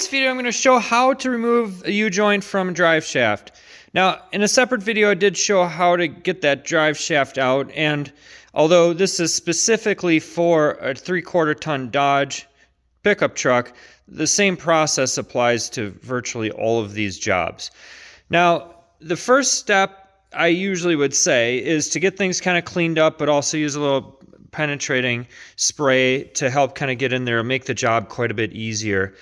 this video, I'm going to show how to remove a U-joint from a drive shaft. Now, in a separate video, I did show how to get that drive shaft out, and although this is specifically for a 3/4 ton Dodge pickup truck, the same process applies to virtually all of these jobs. Now, the first step I usually would say is to get things kind of cleaned up, but also use a little penetrating spray to help kind of get in there and make the job quite a bit easier.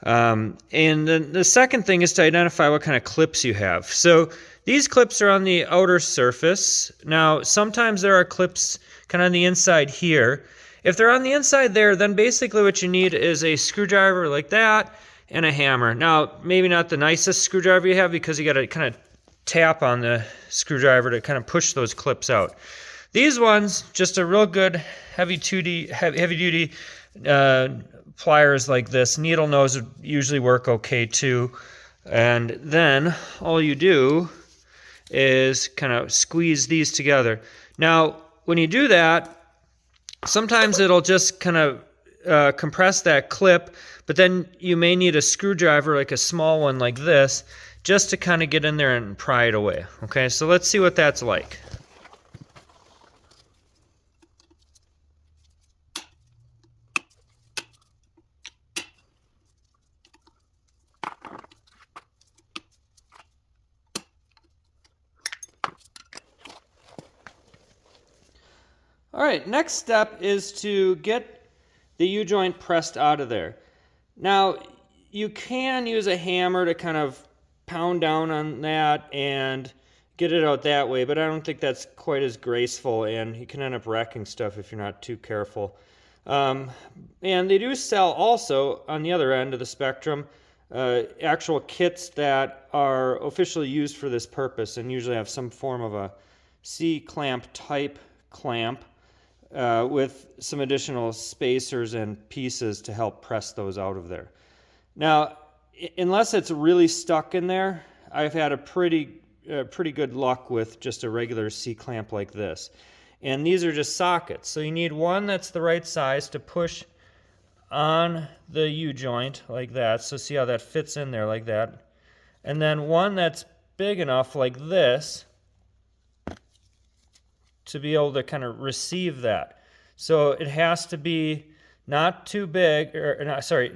And then the second thing is to identify what kind of clips you have. So these clips are on the outer surface. Now, sometimes there are clips kind of on the inside here. If they're on the inside there, then basically what you need is a screwdriver like that and a hammer. Now, maybe not the nicest screwdriver you have because you got to kind of tap on the screwdriver to kind of push those clips out. These ones, just a real good heavy-duty pliers like this. Needle nose would usually work okay too. And then all you do is kind of squeeze these together. Now, when you do that, sometimes it'll just kind of compress that clip, but then you may need a screwdriver, like a small one like this, just to kind of get in there and pry it away. Okay, so let's see what that's like. All right, next step is to get the U-joint pressed out of there. Now, you can use a hammer to kind of pound down on that and get it out that way, but I don't think that's quite as graceful, and you can end up wrecking stuff if you're not too careful. And they do sell also, on the other end of the spectrum, actual kits that are officially used for this purpose and usually have some form of a C-clamp type clamp. With some additional spacers and pieces to help press those out of there. Now, unless it's really stuck in there, I've had a pretty good luck with just a regular C-clamp like this. And these are just sockets. So you need one that's the right size to push on the U-joint like that. So see how that fits in there like that. And then one that's big enough like this to be able to kind of receive that. So it has to be not too big,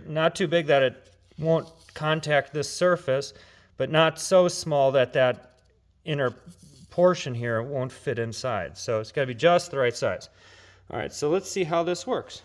not too big that it won't contact this surface, but not so small that that inner portion here won't fit inside. So it's got to be just the right size. All right, so let's see how this works.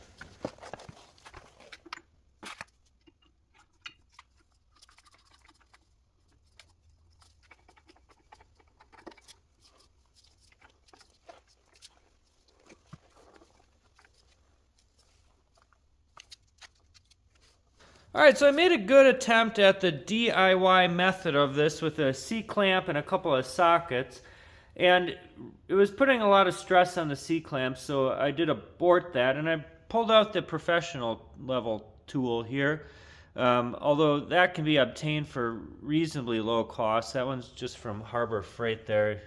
Alright, so I made a good attempt at the DIY method of this with a C-clamp and a couple of sockets, and it was putting a lot of stress on the C-clamp, so I did abort that, and I pulled out the professional level tool here, although that can be obtained for reasonably low cost. That one's just from Harbor Freight there.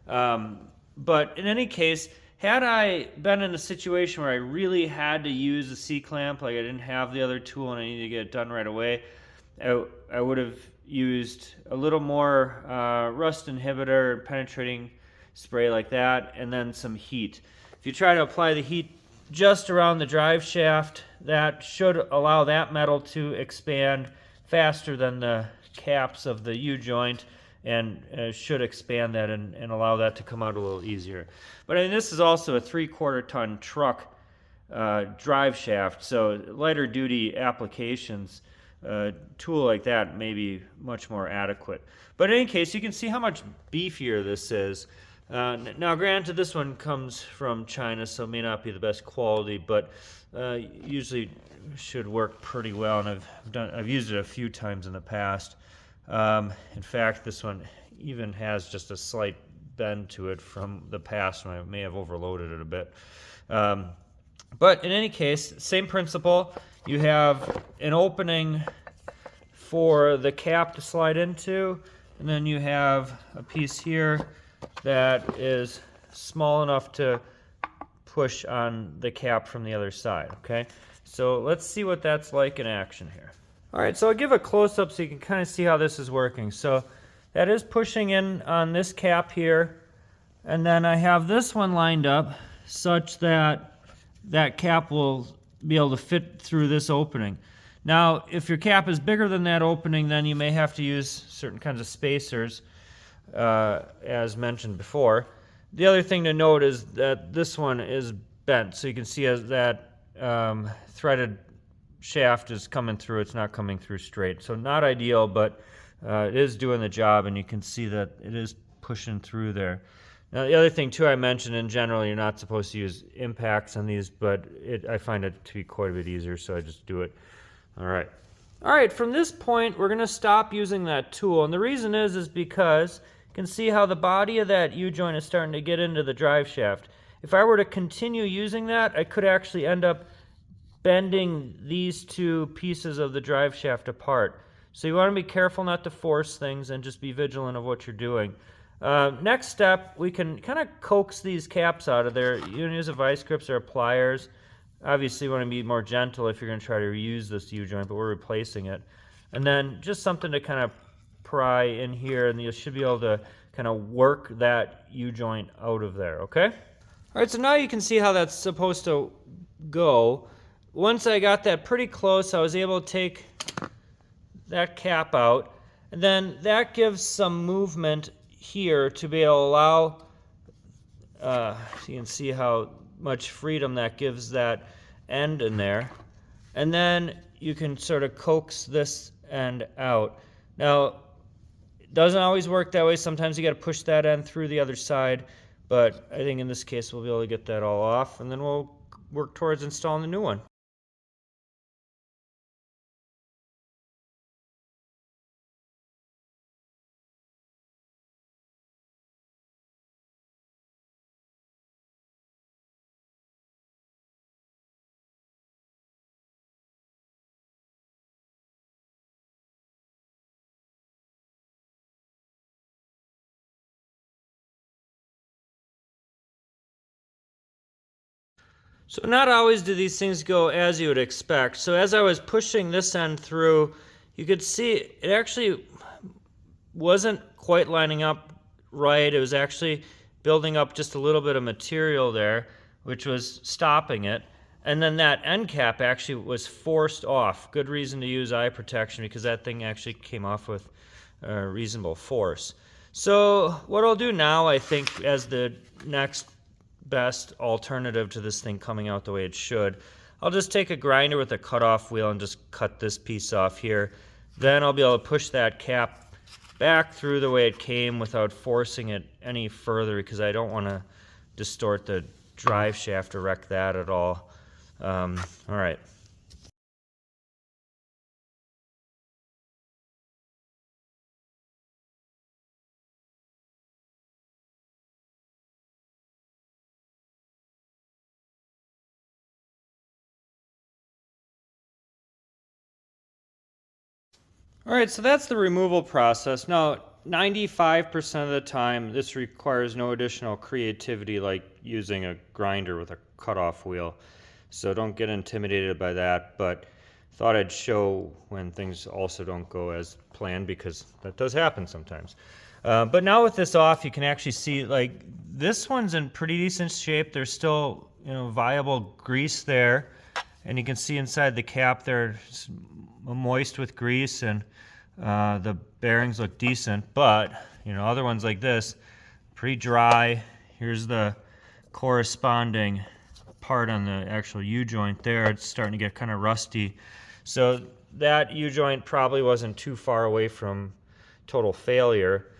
But in any case, had I been in a situation where I really had to use a C-clamp, like I didn't have the other tool and I needed to get it done right away, I would have used a little more rust inhibitor and penetrating spray like that, and then some heat. If you try to apply the heat just around the drive shaft, that should allow that metal to expand faster than the caps of the U-joint, and should expand that and allow that to come out a little easier. But I mean, this is also a 3/4 ton truck drive shaft, so lighter duty applications, tool like that may be much more adequate. But in any case, you can see how much beefier this is. Now granted, this one comes from China, so it may not be the best quality, but usually should work pretty well, and I've used it a few times in the past. In fact, this one even has just a slight bend to it from the past when I may have overloaded it a bit. But in any case, same principle. You have an opening for the cap to slide into, and then you have a piece here that is small enough to push on the cap from the other side, okay? So let's see what that's like in action here. All right, so I'll give a close-up so you can kind of see how this is working. So that is pushing in on this cap here, and then I have this one lined up such that that cap will be able to fit through this opening. Now, if your cap is bigger than that opening, then you may have to use certain kinds of spacers, as mentioned before. The other thing to note is that this one is bent, so you can see as that threaded shaft is coming through, it's not coming through straight. So not ideal, but it is doing the job, and you can see that it is pushing through there. Now the other thing too I mentioned, in general you're not supposed to use impacts on these, but I find it to be quite a bit easier, so I just do it. All right, from this point we're going to stop using that tool, and the reason is because you can see how the body of that U-joint is starting to get into the drive shaft. If I were to continue using that, I could actually end up bending these two pieces of the drive shaft apart. So you want to be careful not to force things and just be vigilant of what you're doing. Next step, we can kind of coax these caps out of there. You can use a vice grips or pliers. Obviously you want to be more gentle if you're going to try to reuse this U-joint, but we're replacing it. And then just something to kind of pry in here, and you should be able to kind of work that U-joint out of there, okay? All right, so now you can see how that's supposed to go. Once I got that pretty close, I was able to take that cap out, and then that gives some movement here to be able to allow, you can see how much freedom that gives that end in there. And then you can sort of coax this end out. Now, it doesn't always work that way. Sometimes you got to push that end through the other side, but I think in this case we'll be able to get that all off, and then we'll work towards installing the new one. So not always do these things go as you would expect. So as I was pushing this end through, you could see it actually wasn't quite lining up right. It was actually building up just a little bit of material there, which was stopping it. And then that end cap actually was forced off. Good reason to use eye protection, because that thing actually came off with reasonable force. So what I'll do now, I think, as the next best alternative to this thing coming out the way it should, I'll just take a grinder with a cutoff wheel and just cut this piece off here. Then I'll be able to push that cap back through the way it came without forcing it any further, because I don't want to distort the drive shaft or wreck that at all. All right. All right, so that's the removal process. Now, 95% of the time, this requires no additional creativity like using a grinder with a cutoff wheel. So don't get intimidated by that, but thought I'd show when things also don't go as planned, because that does happen sometimes. But now with this off, you can actually see, like, this one's in pretty decent shape. There's still, viable grease there, and you can see inside the cap there, it's moist with grease, and the bearings look decent. But other ones like this, pretty dry. Here's the corresponding part on the actual U-joint there. It's starting to get kind of rusty. So that U-joint probably wasn't too far away from total failure.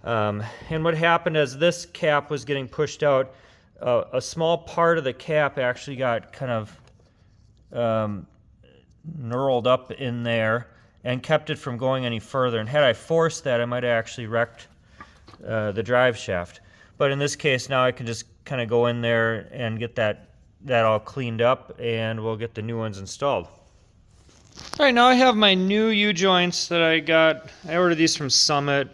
And what happened as this cap was getting pushed out, a small part of the cap actually got kind of knurled up in there and kept it from going any further. And had I forced that, I might have actually wrecked the drive shaft. But in this case, now I can just kind of go in there and get that all cleaned up, and we'll get the new ones installed. All right, now I have my new U-joints that I got. I ordered these from Summit.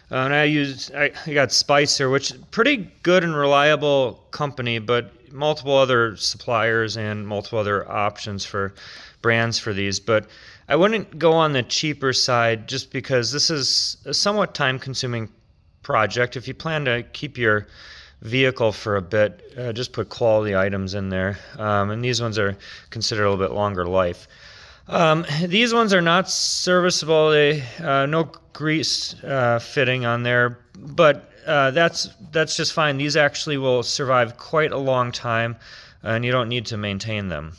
And I got Spicer, which is pretty good and reliable company, but multiple other suppliers and multiple other options for brands for these. But I wouldn't go on the cheaper side just because this is a somewhat time-consuming project. If you plan to keep your vehicle for a bit, just put quality items in there. And these ones are considered a little bit longer life. These ones are not serviceable. They no grease fitting on there, but that's just fine. These actually will survive quite a long time, and you don't need to maintain them.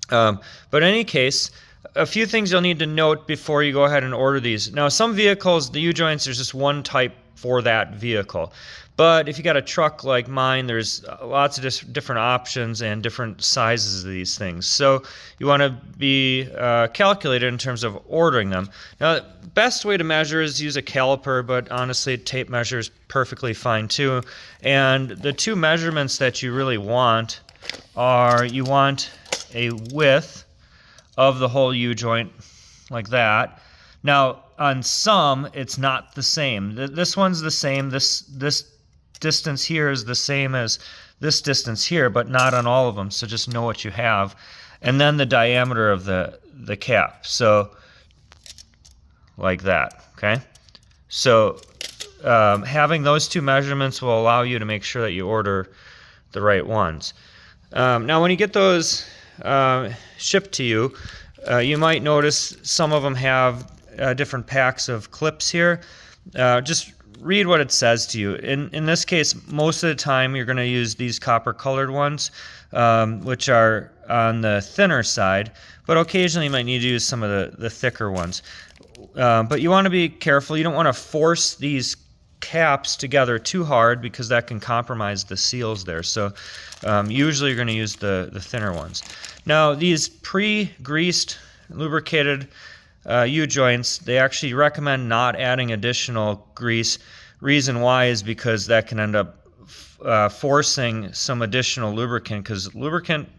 But in any case, a few things you'll need to note before you go ahead and order these. Now, some vehicles, the U-joints, there's just one type for that vehicle. But if you got a truck like mine, there's lots of different options and different sizes of these things. So you want to be calculated in terms of ordering them. Now, the best way to measure is use a caliper, but honestly, a tape measure is perfectly fine too. And the two measurements that you really want are you want a width of the whole U-joint like that. Now, on some, it's not the same. This one's the same. This distance here is the same as this distance here, but not on all of them. So just know what you have. And then the diameter of the cap. So like that, okay? So having those two measurements will allow you to make sure that you order the right ones. Now, when you get those shipped to you, you might notice some of them have different packs of clips here. Just read what it says to you. In this case, most of the time you're going to use these copper colored ones, which are on the thinner side, but occasionally you might need to use some of the thicker ones. But you want to be careful. You don't want to force these caps together too hard because that can compromise the seals there. So usually you're going to use the thinner ones. Now, these pre-greased, lubricated U-joints, they actually recommend not adding additional grease. Reason why is because that can end up forcing some additional lubricant, because lubricant,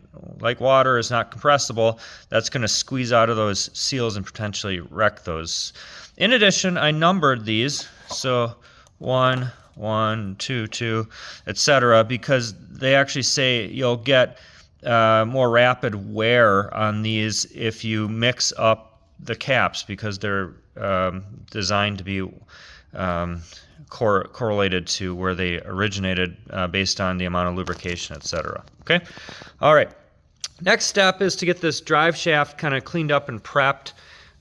like water, is not compressible. That's going to squeeze out of those seals and potentially wreck those. In addition, I numbered these, so 1, 1, 2, 2, etc., because they actually say you'll get more rapid wear on these if you mix up the caps, because they're designed to be correlated to where they originated based on the amount of lubrication, etc. Okay? All right. Next step is to get this drive shaft kind of cleaned up and prepped.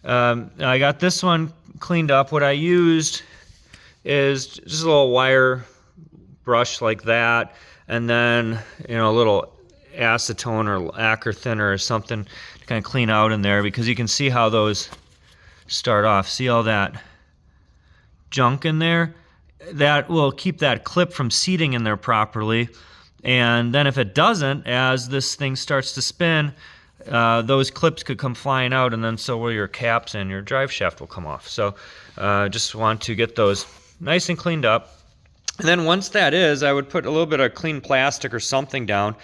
I got this one cleaned up. What I used is just a little wire brush like that, and then a little acetone or lacquer thinner or something to kind of clean out in there, because you can see how those start off. See all that junk in there? That will keep that clip from seating in there properly. And then if it doesn't, as this thing starts to spin, those clips could come flying out, and then so will your caps and your drive shaft will come off. So just want to get those nice and cleaned up. And then once that is, I would put a little bit of clean plastic or something down,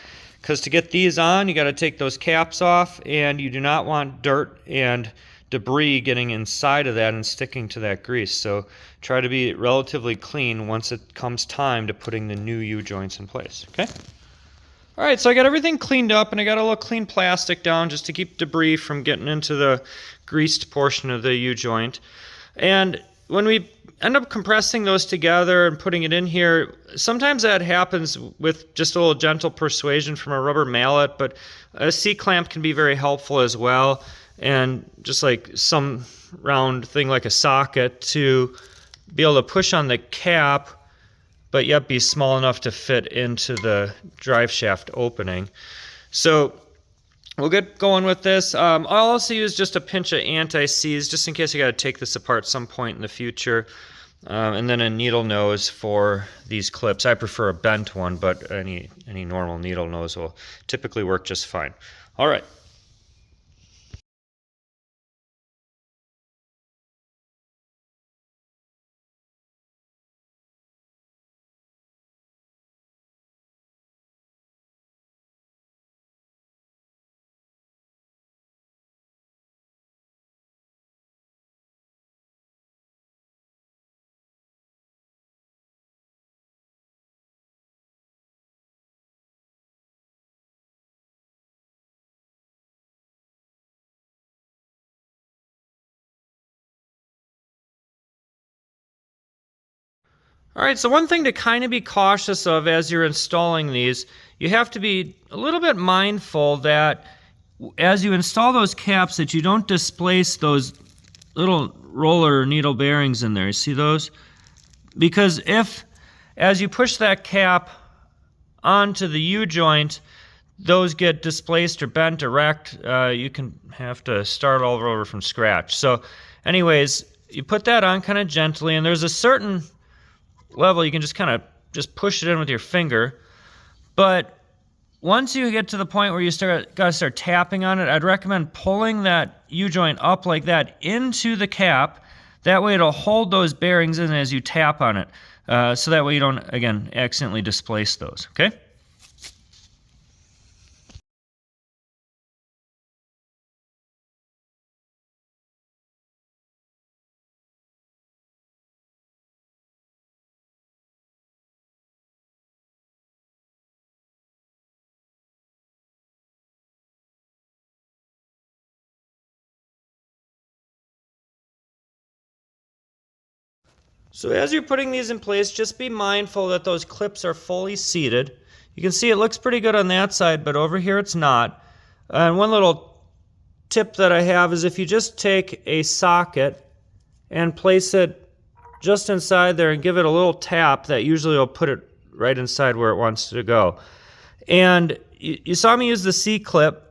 because to get these on, you got to take those caps off, and you do not want dirt and debris getting inside of that and sticking to that grease. So try to be relatively clean once it comes time to putting the new U-joints in place. Okay? All right, so I got everything cleaned up, and I got a little clean plastic down just to keep debris from getting into the greased portion of the U-joint. And when we end up compressing those together and putting it in here, sometimes that happens with just a little gentle persuasion from a rubber mallet, but a C-clamp can be very helpful as well, and just like some round thing like a socket to be able to push on the cap, but yet be small enough to fit into the drive shaft opening. So we'll get going with this. I'll also use just a pinch of anti-seize just in case I got to take this apart some point in the future. And then a needle nose for these clips. I prefer a bent one, but any normal needle nose will typically work just fine. All right. All right, so one thing to kind of be cautious of as you're installing these, you have to be a little bit mindful that as you install those caps that you don't displace those little roller needle bearings in there. You see those? Because if, as you push that cap onto the U-joint, those get displaced or bent or wrecked, you can have to start all over from scratch. So anyways, you put that on kind of gently, and there's a certain level you can just kind of just push it in with your finger. But once you get to the point where you gotta start tapping on it, I'd recommend pulling that U-joint up like that into the cap. That way it'll hold those bearings in as you tap on it. So that way you don't, again, accidentally displace those, okay? So as you're putting these in place, just be mindful that those clips are fully seated. You can see it looks pretty good on that side, but over here it's not. And one little tip that I have is if you just take a socket and place it just inside there and give it a little tap, that usually will put it right inside where it wants to go. And you saw me use the C-clamp,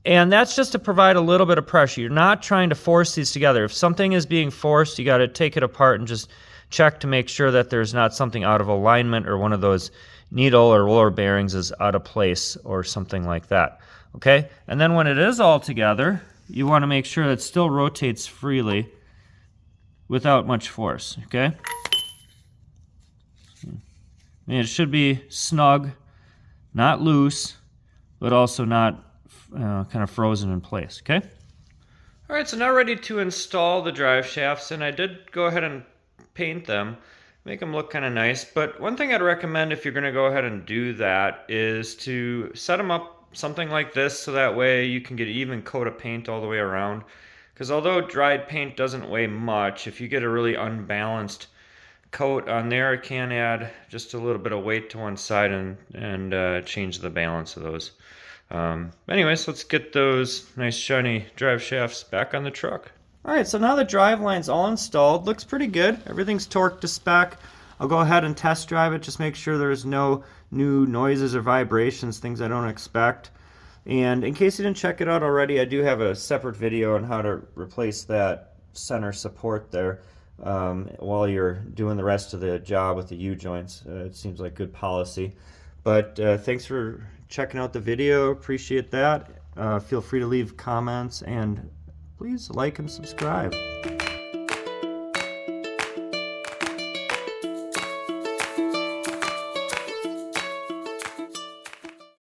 and that's just to provide a little bit of pressure. You're not trying to force these together. If something is being forced, you got to take it apart and just check to make sure that there's not something out of alignment or one of those needle or roller bearings is out of place or something like that. Okay? And then when it is all together, you want to make sure that it still rotates freely without much force. Okay? I mean, it should be snug, not loose, but also not kind of frozen in place, okay? All right, so now ready to install the drive shafts, and I did go ahead and paint them, make them look kind of nice, but one thing I'd recommend if you're gonna go ahead and do that is to set them up something like this so that way you can get an even coat of paint all the way around, because although dried paint doesn't weigh much, if you get a really unbalanced coat on there, it can add just a little bit of weight to one side and change the balance of those. Anyways, let's get those nice shiny drive shafts back on the truck. Alright, so now the drive line's all installed. Looks pretty good. Everything's torqued to spec. I'll go ahead and test drive it, just make sure there's no new noises or vibrations, things I don't expect. And in case you didn't check it out already, I do have a separate video on how to replace that center support there while you're doing the rest of the job with the U-joints. It seems like good policy. But thanks for checking out the video. Appreciate that. Feel free to leave comments and please like and subscribe.